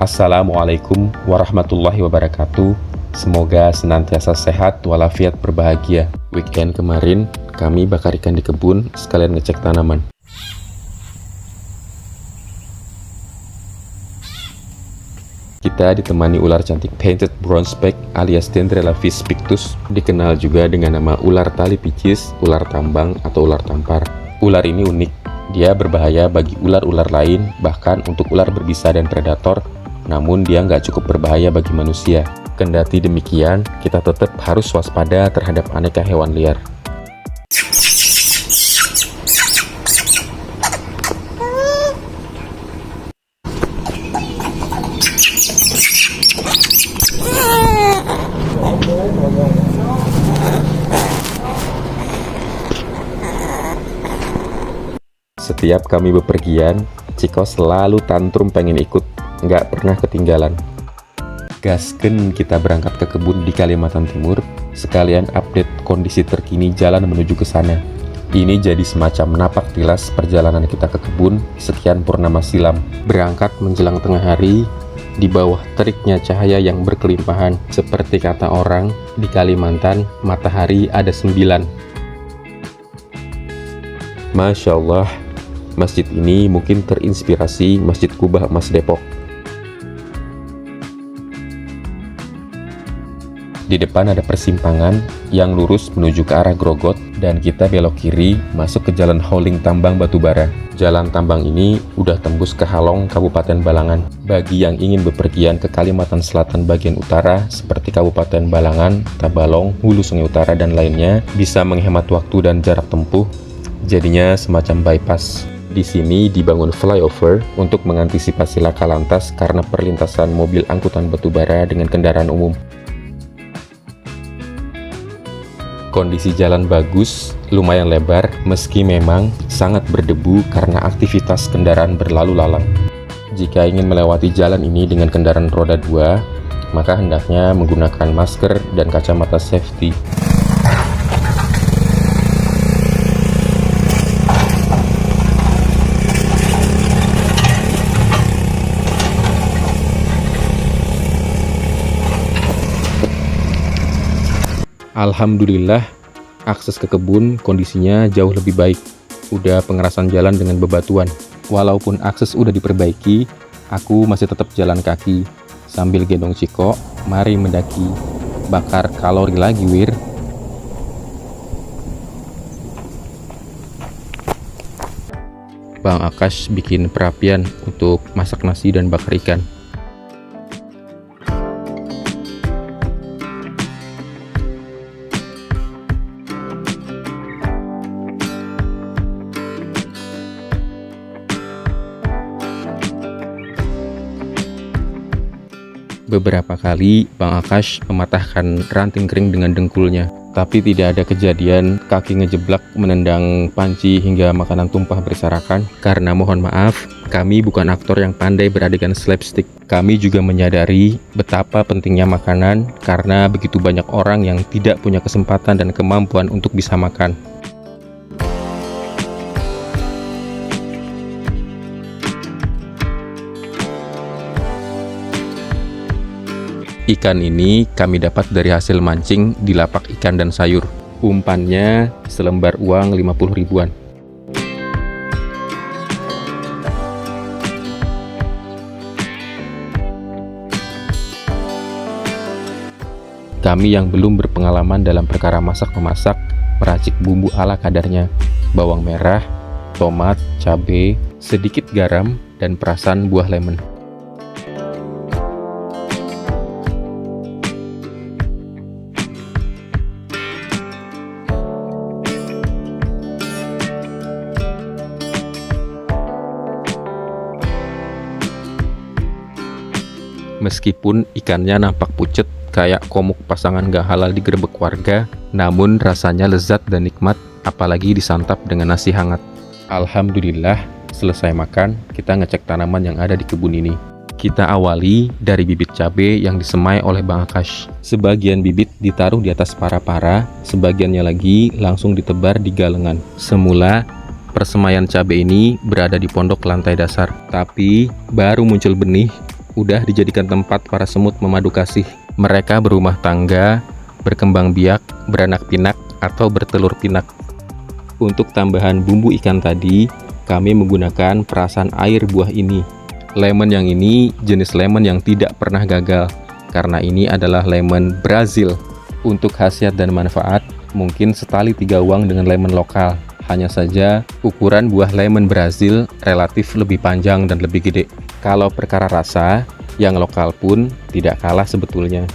Assalamualaikum warahmatullahi wabarakatuh. Semoga senantiasa sehat walafiat berbahagia. Weekend kemarin kami bakar ikan di kebun sekalian ngecek tanaman. Kita ditemani ular cantik painted bronze back alias Dendrela vis pictus, dikenal juga dengan nama ular tali picis, ular tambang, atau ular tampar. Ular ini unik. Dia berbahaya bagi ular-ular lain, bahkan untuk ular berbisa dan predator, namun dia nggak cukup berbahaya bagi manusia. Kendati demikian, kita tetap harus waspada terhadap aneka hewan liar. Setiap kami bepergian, Ciko selalu tantrum pengen ikut, nggak pernah ketinggalan. Gasken kita berangkat ke kebun di Kalimantan Timur, sekalian update kondisi terkini jalan menuju ke sana. Ini jadi semacam napak tilas perjalanan kita ke kebun sekian purnama silam. Berangkat menjelang tengah hari, di bawah teriknya cahaya yang berkelimpahan. Seperti kata orang, di Kalimantan matahari ada 9. Masya Allah, masjid ini mungkin terinspirasi Masjid Kubah Emas Depok. Di depan ada persimpangan yang lurus menuju ke arah Grogot dan kita belok kiri masuk ke jalan hauling tambang batubara. Jalan tambang ini udah tembus ke Halong, Kabupaten Balangan. Bagi yang ingin bepergian ke Kalimantan Selatan bagian utara seperti Kabupaten Balangan, Tabalong, Hulu Sungai Utara dan lainnya, bisa menghemat waktu dan jarak tempuh. Jadinya semacam bypass. Di sini dibangun flyover untuk mengantisipasi laka lantas karena perlintasan mobil angkutan batubara dengan kendaraan umum. Kondisi jalan bagus, lumayan lebar, meski memang sangat berdebu karena aktivitas kendaraan berlalu lalang. Jika ingin melewati jalan ini dengan kendaraan roda 2, maka hendaknya menggunakan masker dan kacamata safety. Alhamdulillah, akses ke kebun kondisinya jauh lebih baik. Udah pengerasan jalan dengan bebatuan. Walaupun akses udah diperbaiki, aku masih tetap jalan kaki. Sambil gendong Ciko, mari mendaki. Bakar kalori lagi, Wir. Bang Akash bikin perapian untuk masak nasi dan bakar ikan. Beberapa kali Bang Akash mematahkan ranting kering dengan dengkulnya, tapi tidak ada kejadian kaki ngejeblak menendang panci hingga makanan tumpah berserakan. Karena mohon maaf, kami bukan aktor yang pandai beradegan slapstick. Kami juga menyadari betapa pentingnya makanan karena begitu banyak orang yang tidak punya kesempatan dan kemampuan untuk bisa makan. Ikan ini kami dapat dari hasil mancing di lapak ikan dan sayur. Umpannya selembar uang 50 ribuan. Kami yang belum berpengalaman dalam perkara masak-memasak, meracik bumbu ala kadarnya. Bawang merah, tomat, cabai, sedikit garam, dan perasan buah lemon. Meskipun ikannya nampak pucet kayak komuk pasangan gak halal digerebek warga, namun rasanya lezat dan nikmat, apalagi disantap dengan nasi hangat. Alhamdulillah, selesai makan, kita ngecek tanaman yang ada di kebun ini. Kita awali dari bibit cabai yang disemai oleh Bang Akash. Sebagian bibit ditaruh di atas para-para, sebagiannya lagi langsung ditebar di galengan. Semula, persemaian cabai ini berada di pondok lantai dasar, tapi baru muncul benih, udah dijadikan tempat para semut memadu kasih. Mereka berumah tangga, berkembang biak, beranak pinak, atau bertelur pinak. Untuk tambahan bumbu ikan tadi, kami menggunakan perasan air buah ini. Lemon yang ini jenis lemon yang tidak pernah gagal, karena ini adalah lemon Brazil. Untuk khasiat dan manfaat, mungkin setali 3 uang dengan lemon lokal. Hanya saja, ukuran buah lemon Brazil relatif lebih panjang dan lebih gede. Kalau perkara rasa, yang lokal pun tidak kalah sebetulnya.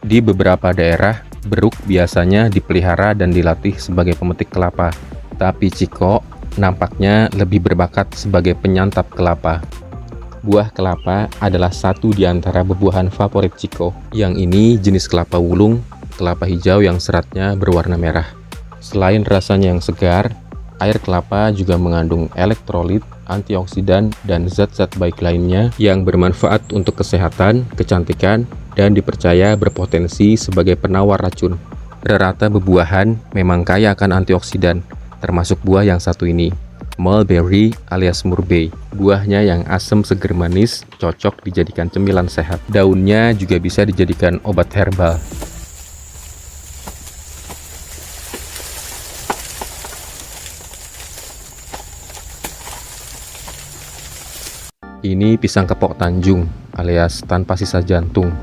Di beberapa daerah, beruk biasanya dipelihara dan dilatih sebagai pemetik kelapa. Tapi Ciko nampaknya lebih berbakat sebagai penyantap kelapa. Buah kelapa adalah satu di antara buah-buahan favorit Ciko. Yang ini jenis kelapa wulung, kelapa hijau yang seratnya berwarna merah. Selain rasanya yang segar, air kelapa juga mengandung elektrolit, antioksidan, dan zat-zat baik lainnya yang bermanfaat untuk kesehatan, kecantikan, dan dipercaya berpotensi sebagai penawar racun. Rata buah-buahan memang kaya akan antioksidan, termasuk buah yang satu ini, mulberry alias murbei. Buahnya yang asam seger manis, cocok dijadikan cemilan sehat. Daunnya juga bisa dijadikan obat herbal. Ini pisang kepok Tanjung alias tanpa sisa jantung.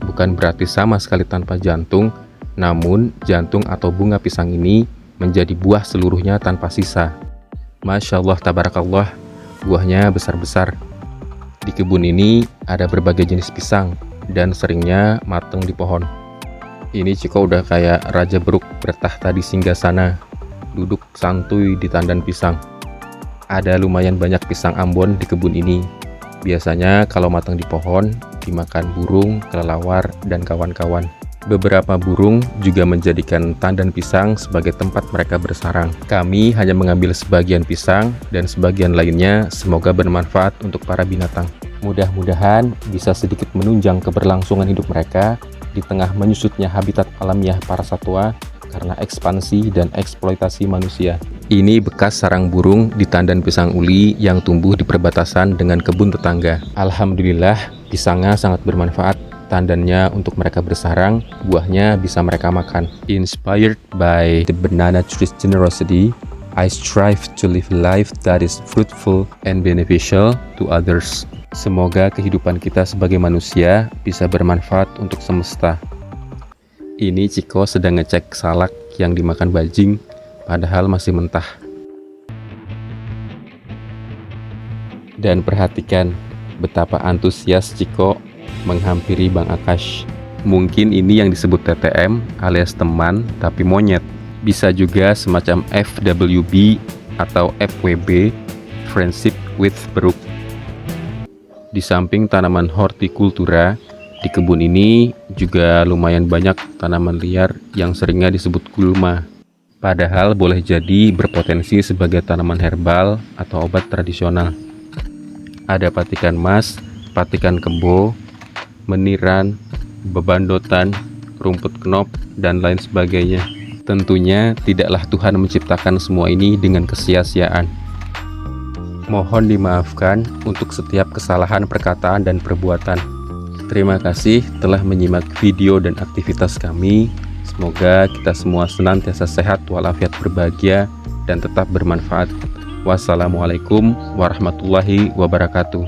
Bukan berarti sama sekali tanpa jantung, namun jantung atau bunga pisang ini menjadi buah seluruhnya tanpa sisa. Masya Allah, tabarakallah, buahnya besar-besar. Di kebun ini ada berbagai jenis pisang dan seringnya mateng di pohon. Ini Ciko udah kayak Raja Beruk bertahta di singgasana, duduk santuy di tandan pisang. Ada lumayan banyak pisang Ambon di kebun ini. Biasanya kalau matang di pohon, dimakan burung, kelelawar, dan kawan-kawan. Beberapa burung juga menjadikan tandan pisang sebagai tempat mereka bersarang. Kami hanya mengambil sebagian pisang dan sebagian lainnya semoga bermanfaat untuk para binatang. Mudah-mudahan bisa sedikit menunjang keberlangsungan hidup mereka di tengah menyusutnya habitat alamiah para satwa karena ekspansi dan eksploitasi manusia. Ini bekas sarang burung di tandan pisang uli yang tumbuh di perbatasan dengan kebun tetangga. Alhamdulillah, pisangnya sangat bermanfaat. Tandannya untuk mereka bersarang, buahnya bisa mereka makan. Inspired by the banana tree's generosity, I strive to live a life that is fruitful and beneficial to others. Semoga kehidupan kita sebagai manusia bisa bermanfaat untuk semesta. Ini Ciko sedang ngecek salak yang dimakan bajing, padahal masih mentah. Dan perhatikan betapa antusias Ciko menghampiri Bang Akash. Mungkin ini yang disebut TTM alias teman tapi monyet. Bisa juga semacam FWB atau FWB, Friendship with Beruk. Di samping tanaman hortikultura, di kebun ini juga lumayan banyak tanaman liar yang seringnya disebut gulma. Padahal boleh jadi berpotensi sebagai tanaman herbal atau obat tradisional. Ada patikan mas, patikan kebo, meniran, bebandotan, rumput knop, dan lain sebagainya. Tentunya tidaklah Tuhan menciptakan semua ini dengan kesia-siaan. Mohon dimaafkan untuk setiap kesalahan perkataan dan perbuatan. Terima kasih telah menyimak video dan aktivitas kami. Semoga kita semua senantiasa sehat walafiat berbahagia dan tetap bermanfaat. Wassalamualaikum warahmatullahi wabarakatuh.